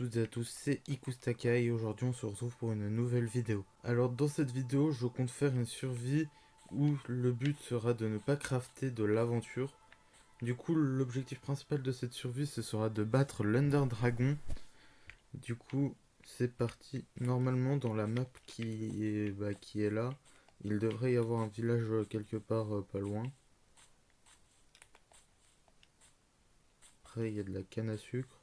toutes et à tous, c'est Ikustaka et aujourd'hui on se retrouve pour une nouvelle vidéo. Alors dans cette vidéo, je compte faire une survie où le but sera de ne pas crafter de l'aventure. Du coup, l'objectif principal de cette survie, ce sera de battre l'Under Dragon. Du coup, c'est parti. Normalement, dans la map qui est là, il devrait y avoir un village quelque part pas loin. Après, il y a de la canne à sucre.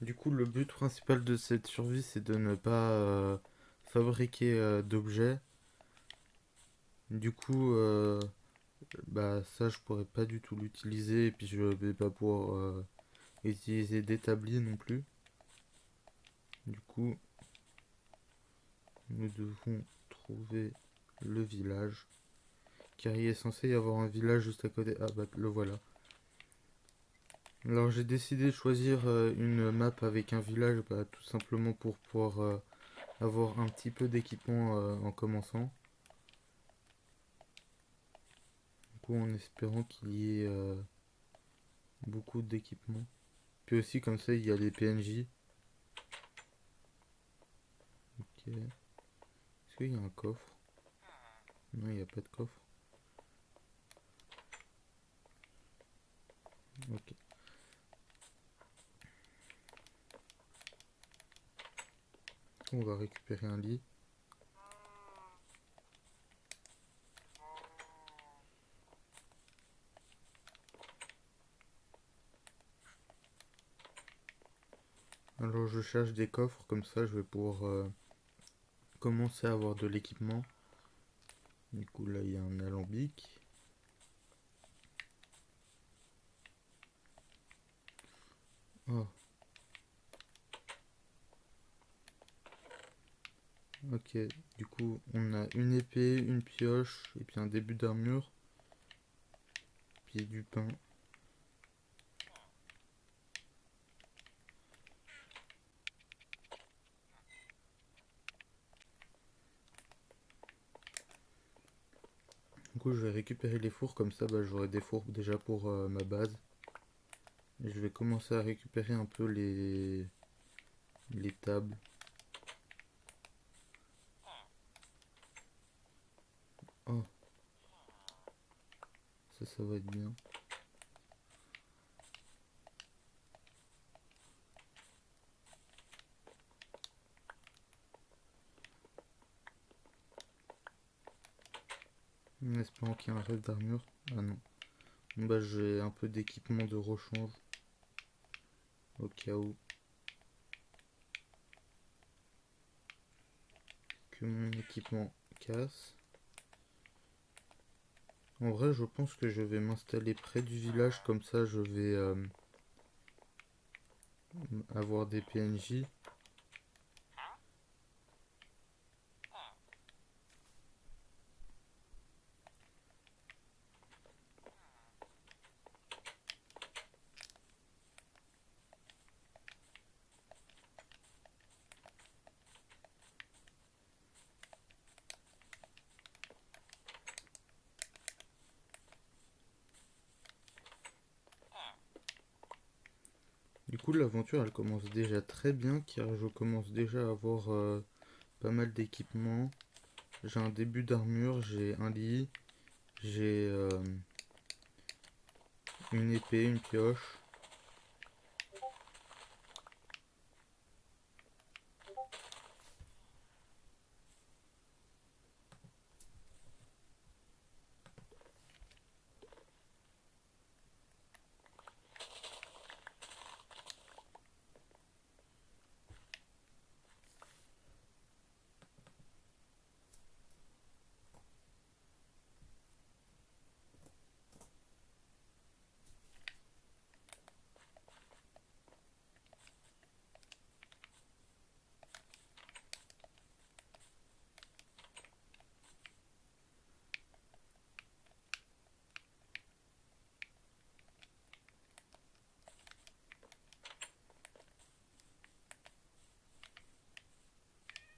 Du coup, le but principal de cette survie, c'est de ne pas fabriquer d'objets. Du coup, ça, je pourrais pas du tout l'utiliser. Et puis, je vais pas pouvoir utiliser d'établi non plus. Du coup, nous devons trouver le village. Car il est censé y avoir un village juste à côté. Ah bah, le voilà. Alors, j'ai décidé de choisir une map avec un village, tout simplement pour pouvoir avoir un petit peu d'équipement en commençant. Du coup, en espérant qu'il y ait beaucoup d'équipements. Puis aussi, comme ça, il y a les PNJ. Ok. Est-ce qu'il y a un coffre? Non, il n'y a pas de coffre. Ok. On va récupérer un lit. Alors, je cherche des coffres, comme ça, je vais pouvoir commencer à avoir de l'équipement. Du coup, là, il y a un alambic. Oh. Ok, du coup, on a une épée, une pioche, et puis un début d'armure. Puis du pain. Du coup, je vais récupérer les fours, comme ça, j'aurai des fours déjà pour ma base. Et je vais commencer à récupérer un peu les tables. Oh, ça va être bien. En espérant qu'il y ait un reste d'armure. Ah non. Bah, j'ai un peu d'équipement de rechange. Au cas où. Que mon équipement casse. En vrai, je pense que je vais m'installer près du village. Comme ça, je vais avoir des PNJ. Du coup, l'aventure, elle commence déjà très bien. Car je commence déjà à avoir pas mal d'équipements. J'ai un début d'armure. J'ai un lit. J'ai une épée, une pioche.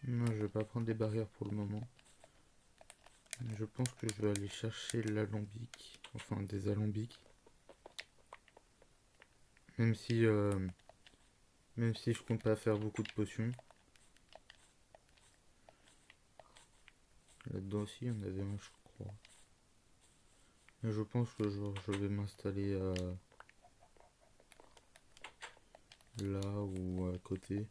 Non, je vais pas prendre des barrières pour le moment. Je pense que je vais aller chercher l'alambic, enfin des alambics. Même si, même si je compte pas faire beaucoup de potions. Là-dedans aussi, il y en avait un, je crois. Mais je pense que je vais m'installer là ou à côté.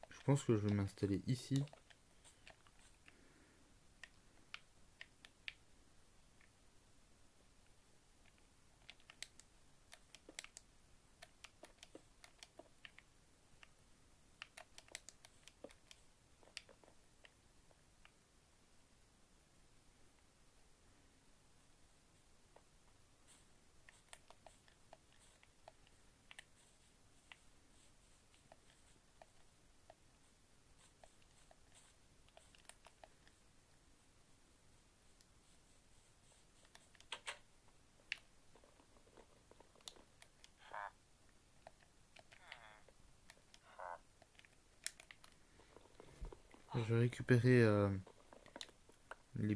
Je pense que je vais m'installer ici. Je vais récupérer les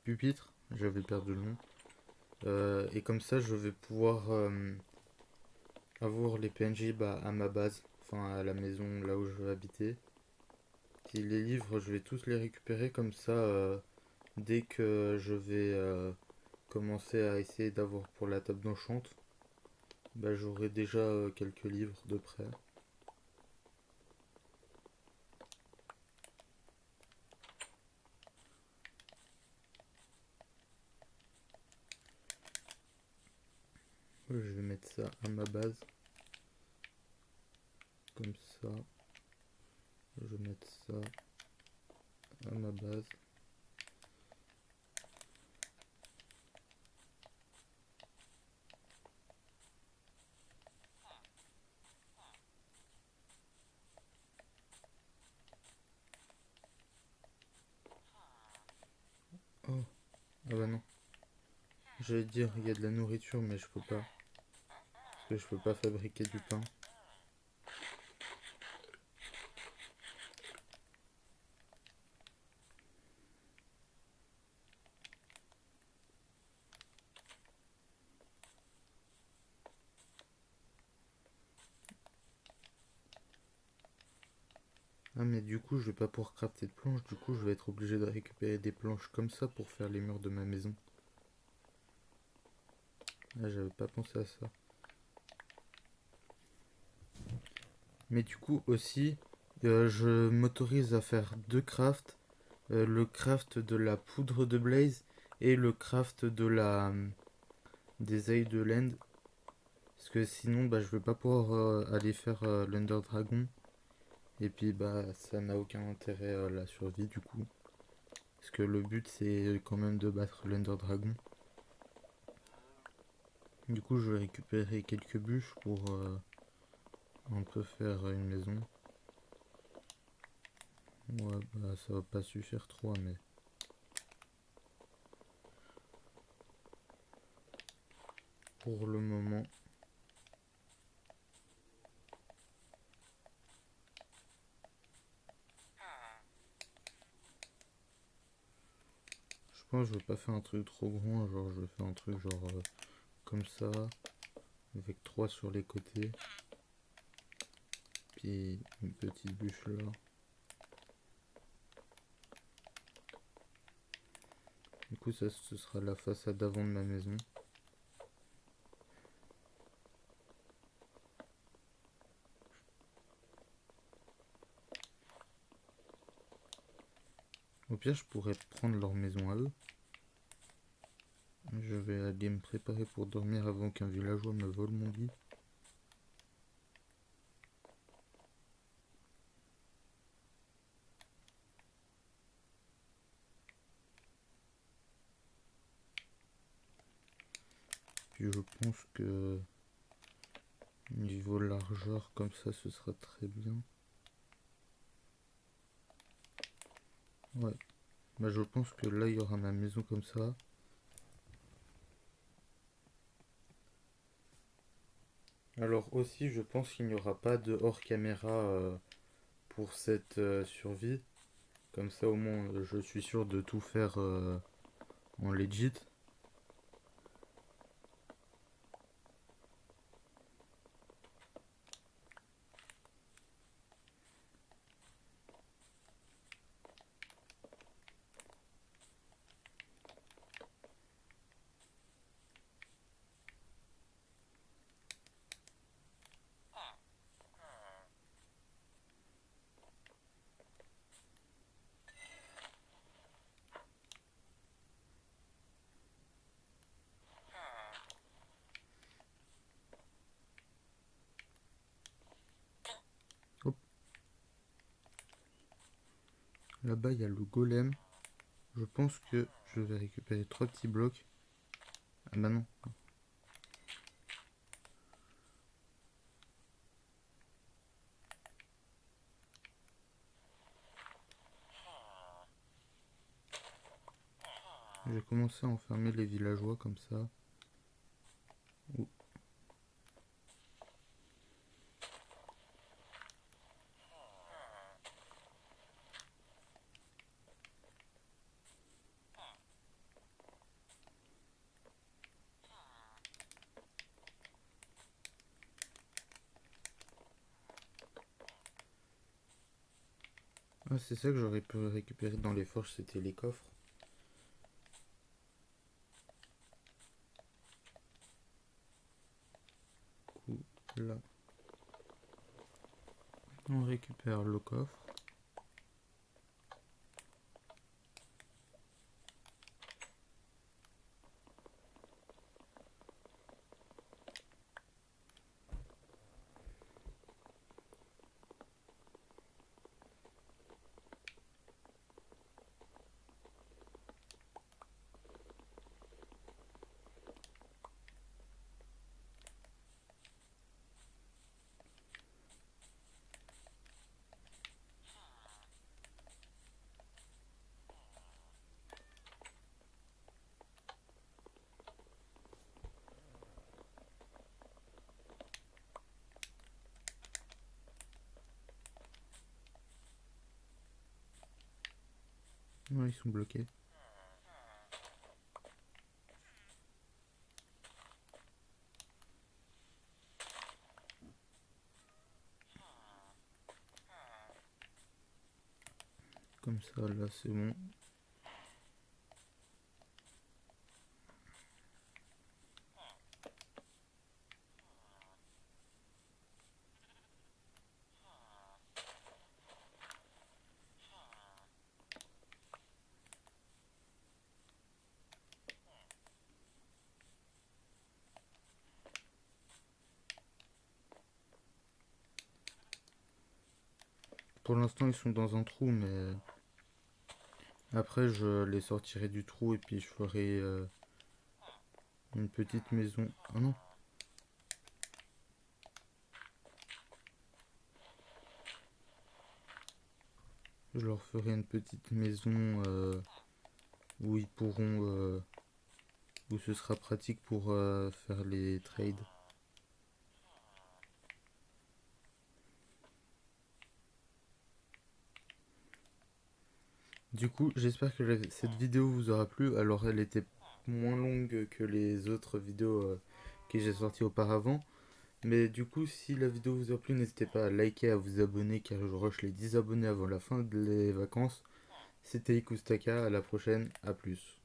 pupitres. J'avais perdu le nom. Et comme ça, je vais pouvoir avoir les PNJ à ma base, enfin à la maison là où je vais habiter. Puis les livres, je vais tous les récupérer comme ça dès que je vais commencer à essayer d'avoir pour la table d'enchant. Bah, j'aurai déjà quelques livres de près. Je vais mettre ça à ma base. Comme ça. Je vais mettre ça à ma base. Oh, ah bah non. J'allais dire il y a de la nourriture mais je peux pas. Parce que je peux pas fabriquer du pain. Ah mais du coup je vais pas pouvoir crafter de planches, du coup je vais être obligé de récupérer des planches comme ça pour faire les murs de ma maison. Ah j'avais pas pensé à ça. Mais du coup aussi je m'autorise à faire deux crafts. Le craft de la poudre de blaze et le craft de la des ailes de l'end. Parce que sinon bah je vais pas pouvoir aller faire l'Under Dragon. Et puis bah ça n'a aucun intérêt la survie du coup. Parce que le but c'est quand même de battre l'Under Dragon. Du coup je vais récupérer quelques bûches pour un peu faire une maison. Ouais bah ça va pas suffire trop mais... Pour le moment. Je pense que je vais pas faire un truc trop grand, genre je vais faire un truc genre comme ça. Avec 3 sur les côtés. Puis une petite bûche là. Du coup ça ce sera la façade avant de ma maison. Au pire je pourrais prendre leur maison à eux. Je vais aller me préparer pour dormir avant qu'un villageois me vole mon lit. Puis je pense que niveau largeur comme ça ce sera très bien. Ouais. Bah je pense que là il y aura ma maison comme ça. Alors aussi, je pense qu'il n'y aura pas de hors caméra pour cette survie. Comme ça, au moins, je suis sûr de tout faire en legit. Hop, là-bas, il y a le golem. Je pense que je vais récupérer 3 petits blocs. Ah bah non. J'ai commencé à enfermer les villageois comme ça. Ouh. Ah, c'est ça que j'aurais pu récupérer dans les forges, c'était les coffres. Du coup, là, on récupère le coffre. Ouais, ils sont bloqués. Comme ça, là, c'est bon. Pour l'instant, ils sont dans un trou, mais après, je les sortirai du trou et puis je ferai une petite maison. Ah non, je leur ferai une petite maison où ils pourront, où ce sera pratique pour faire les trades. Du coup, j'espère que cette vidéo vous aura plu. Alors, elle était moins longue que les autres vidéos que j'ai sorties auparavant. Mais du coup, si la vidéo vous a plu, n'hésitez pas à liker, à vous abonner, car je rush les 10 abonnés avant la fin des vacances. C'était Ikustaka, à la prochaine, à plus.